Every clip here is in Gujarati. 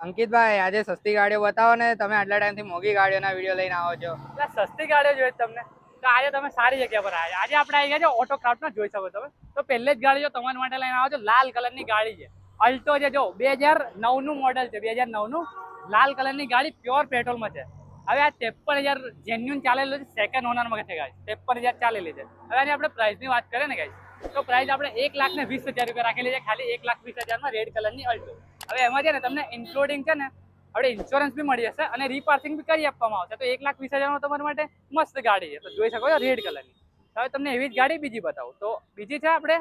અંકિતભાઈ આજે સસ્તી ગાડીઓ બતાવો ને, તમે આટલા ટાઈમથી મોંઘી ગાડીઓના વિડીયો લઈને આવો છો. એટલે સસ્તી ગાડીઓ જોઈએ તમને તો આજે તમે સારી જગ્યા પર આવ્યા. આજે આપણે આવી ગયા છે ઓટો ક્રાફ્ટમાં, જોઈ શકો તમે. તો પહેલી જ ગાડી જો તમારા માટે લઈને આવો છો, લાલ કલરની ગાડી છે, અલ્ટો છે. જો 2009 નું મોડેલ છે, 2009 નું લાલ કલરની ગાડી પ્યોર પેટ્રોલમાં છે. હવે આ 53,000 જેન્યુન ચાલેલું છે, સેકન્ડ ઓનરમાં છે ગાડી, 53,000 ચાલેલી છે. હવે આની આપણે પ્રાઇસની વાત કરીએ ને ગાઈસ, તો પ્રાઇસ આપણે 1,20,000 રૂપિયા રાખેલી છે, ખાલી 1,20,000 માં રેડ કલરની અલ્ટો. હવે એમાં છે ને તમને ઇન્ક્લુડિંગ છે ને આપણે ઇન્સ્યોરન્સ બી મળી જશે અને રીપાર્કિંગ બી કરી આપવામાં આવશે. તો 1,20,000 માં તમારા માટે મસ્ત ગાડી છે. તો જોઈ શકો છો રેડ કલરની. હવે તમને એવી જ ગાડી બીજી બતાવું. તો બીજી છે આપણે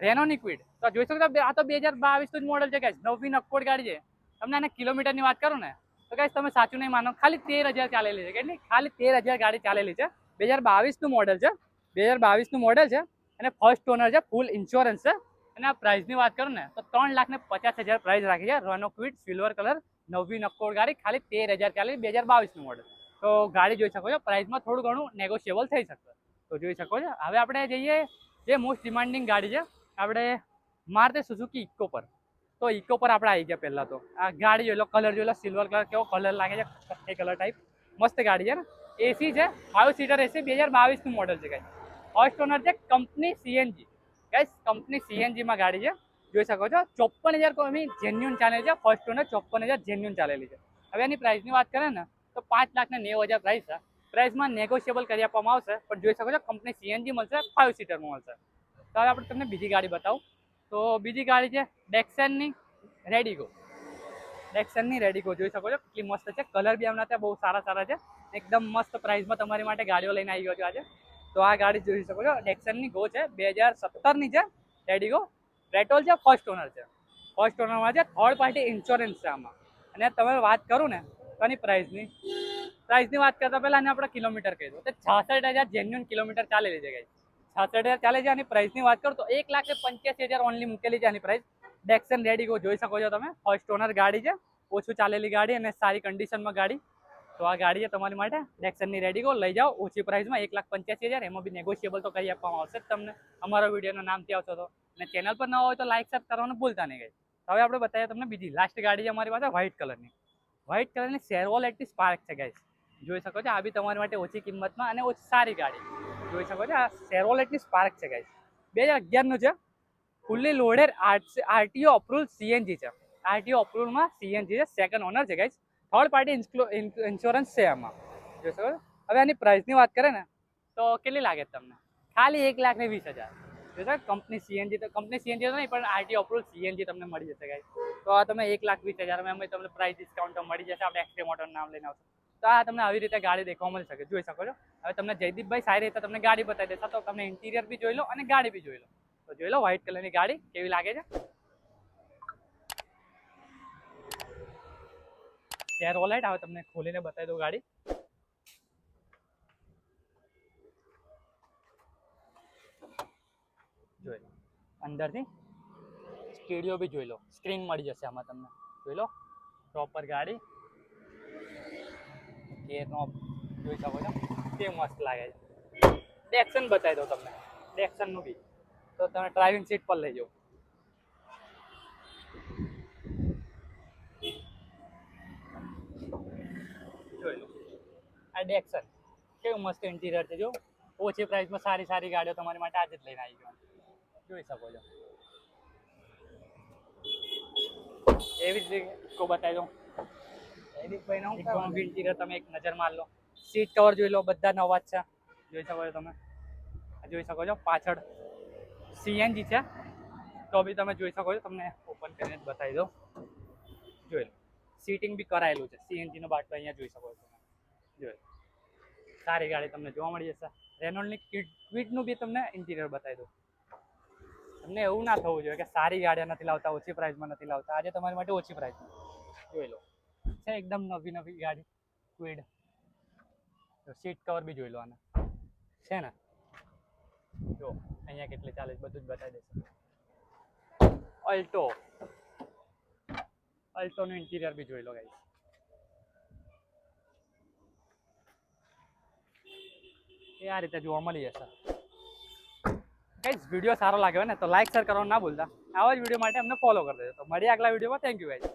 રેનોની ક્વિડ. તો જોઈ શકો છો આ તો 2022 નું મોડલ છે ગાઈસ, નવી નક્કોડ ગાડી છે. તમને આને કિલોમીટરની વાત કરું ને તો ગાઈસ તમે સાચું નહીં માનો, ખાલી 13,000 ચાલેલી છે. કેટલી? ખાલી 13,000 ગાડી ચાલેલી છે. 2022 નું મોડલ છે, 2022 નું મોડલ છે અને ફર્સ્ટ ઓનર છે, ફૂલ ઇન્સ્યોરન્સ છે. અને આ પ્રાઇસની વાત કરું ને તો 3,50,000 પ્રાઇસ રાખી છે. રેનો ક્વિડ સિલ્વર કલર નવી નક્કોડ ગાડી, ખાલી 13,000 ચાલી, 2022 નું મોડલ. તો ગાડી જોઈ શકો છો, પ્રાઇસમાં થોડું ઘણું નેગોશિયેબલ થઈ શકશે. તો જોઈ શકો છો. હવે આપણે જઈએ જે મોસ્ટ ડિમાન્ડિંગ ગાડી છે, આપણે મારુતિ સુઝુકી ઇકો પર. તો ઇકો પર આપણે આવી ગયા. પહેલા તો આ ગાડી જોઈ લો, કલર જોઈ લો, સિલ્વર કલર કેવો કલર લાગે છે, કથ્થઈ કલર ટાઈપ, મસ્ત ગાડી છે ને. એસી છે, 5 સીટર એસી, 2022 નું મોડલ છે ગાઈસ. ફર્સ્ટ ઓનર છે, company CNG guys, company CNG માં ગાડી છે. જોઈ શકો છો 54,000 જેન્યુન ચાલેલી છે. ફર્સ્ટ ઓનર 54,000 જેન્યુન ચાલેલી છે. હવે એની પ્રાઇસની વાત કરીએ ને તો 5,90,000 પ્રાઇસ છે. પ્રાઇસમાં નેગોશિયેબલ કરી આપવામાં આવશે, પણ જોઈ શકો છો કંપની સીએનજી મળશે, 5 સીટરમાં મળશે. તો હવે આપણે તમને બીજી ગાડી બતાવું. તો બીજી ગાડી છે ડેક્સનની રેડિગો. ડેક્સનની રેડિગો જોઈ શકો છો, કેટલી મસ્ત છે. કલર બી એમના ત્યાં બહુ સારા છે. એકદમ મસ્ત પ્રાઇસમાં તમારી માટે ગાડીઓ લઈને આવી ગયો છું આજે. તો આ ગાડી જોઈ શકો છો, ડેક્સનની ગો છે, 2017 ની છે રેડિગો. પેટ્રોલ છે, ફર્સ્ટ ઓનર છે. ફર્સ્ટ ઓનરમાં છે, થર્ડ પાર્ટી ઇન્સ્યોરન્સ છે આમાં. અને તમે વાત કરું ને તો એની પ્રાઇસની વાત કરતા પહેલા આપણે કિલોમીટર કહી દો તો 66,000 જેન્યુન કિલોમીટર ચાલેલી છે ગાઈસ. 66,000 ચાલે છે. આની પ્રાઇસની વાત કરું તો 1,85,000 ઓનલી મૂકેલી છે આની પ્રાઇસ. ડેક્સન રેડિગો જોઈ શકો છો તમે, ફર્સ્ટ ઓનર ગાડી છે, ઓછું ચાલેલી ગાડી અને સારી કન્ડિશનમાં ગાડી. તો આ ગાડી છે તમારી માટે ડેક્સનની રેડિગો. લઈ જાઓ ઓછી પ્રાઇસમાં, 1,85,000. એમાં બી નેગોશિયેબલ તો કરી આપવામાં આવશે જ તમને. અમારા વિડીયોના નામથી આવશો તો. અને ચેનલ પર ન હોય તો લાઈક સબ કરવાનું ભૂલતા નહીં ગાઈસ. હવે આપણે બતાવીએ તમને બીજી લાસ્ટ ગાડી છે અમારી પાસે, વ્હાઇટ કલરની. વ્હાઇટ કલરની શેરવોલેટની સ્પાર્ક છે ગાઈસ. જોઈ શકો છો, આ બી તમારી માટે ઓછી કિંમતમાં અને ઓછી સારી ગાડી જોઈ શકો છો. આ શેરવોલેટની સ્પાર્ક છે ગાઈસ, 2011 નું છે, fully loaded RTO approval CNG છે. આરટીઓ અપ્રુવલમાં સીએનજી છે, સેકન્ડ ઓનર છે ગાઈસ. થર્ડ પાર્ટી ઇન્સ્યોરન્સ છે એમાં. જોઈ શકો છો. હવે આની પ્રાઇસની વાત કરીએ ને તો કેટલી લાગે તમને? ખાલી 1,20,000. જોઈશો કંપની સીએનજી, તો કંપની સીએનજી તો નહીં પણ આરટીઓ અપ્રુવલ સીએનજી તમને મળી જશે ગાઈસ. તો આ તમે 1,20,000 એમાં તમને પ્રાઇસ ડિસ્કાઉન્ટ મળી જશે. આપણે એક્સટ્રી મોટરનું નામ લઈને આવશું તો આ તમને આવી રીતે ગાડી દેખવા મળી શકે. જોઈ શકો છો. હવે તમને જયદીપભાઈ સારી રીતે તમને ગાડી બતાવી દેશે, તો તમને ઇન્ટિરિયર બી જોઈ લો અને ગાડી બી જોઈ લો. તો જોઈ લો વ્હાઇટ કલરની ગાડી કેવી લાગે છે. શેરવોલેટ. હવે તમને ખોલીને બતાવી દઉં ગાડી. જોઈ લો અંદરથી સ્ટીરિયો બી જોઈ લો, સ્ક્રીન મળી જશે આમાં તમને. જોઈ લો પ્રોપર ગાડી. એનો જોઈ શકો છો કે મસ્ત લાગે છે. ડેક્સન બતાવી દઉં તમને, ડેક્સનનું બી. તો તમે ડ્રાઇવિંગ સીટ પર લઈ જાઓ. જોઈ લો આ ડેક્સન કેવું મસ્ત ઇન્ટિરિયર છે. જો ઓછી પ્રાઇસમાં સારી ગાડીઓ તમારી માટે આજે જ લઈને આવી ગયો. જોઈ શકો છો. એવી જ રીતે બતાવી દઉં. ઇન્ટિરિયર તમે એક નજર માર લો. સીટ કવર જોઈ લો, બધા નવા જ છે. જોઈ શકો છો તમે. જોઈ શકો છો પાછળ સીએનજી છે તો બી તમે જોઈ શકો છો. તમને ઓપન કરીને જ બતાવી દો. જોઈ લો સીટિંગ બી કરાયેલું છે. સીએનજી નો બાટલો અહીંયા જોઈ શકો છો. જોઈ સારી ગાડી તમને જોવા મળી જશે. રેનોલ્ડની ક્વિડનું બી તમને ઇન્ટિરિયર બતાવી દો. તમને એવું ના થવું જોઈએ કે સારી ગાડીઓ નથી લાવતા, ઓછી પ્રાઇસમાં નથી લાવતા. આજે તમારી માટે ઓછી પ્રાઇસમાં જોઈ લો છે. એકદમ નવી ગાડી ક્વિડ. સીટ કવર બી જોઈ લો આના છે ને. જો અહીંયા કેટલી ચાલે બધું જ બતાવી દેશે. અલ્ટોનું ઇન્ટિરિયર બી જોઈ લો ગાઈસ. એ આ રીતે જોવા મળી જશે ગાઈસ. વિડીયો સારો લાગ્યો ને તો લાઈક શેર કરવાનું ના ભૂલતા. આવા જ વિડીયો માટે અમને ફોલો કરી દેજો. તો મળીએ આગલા વિડીયોમાં. Thank you guys.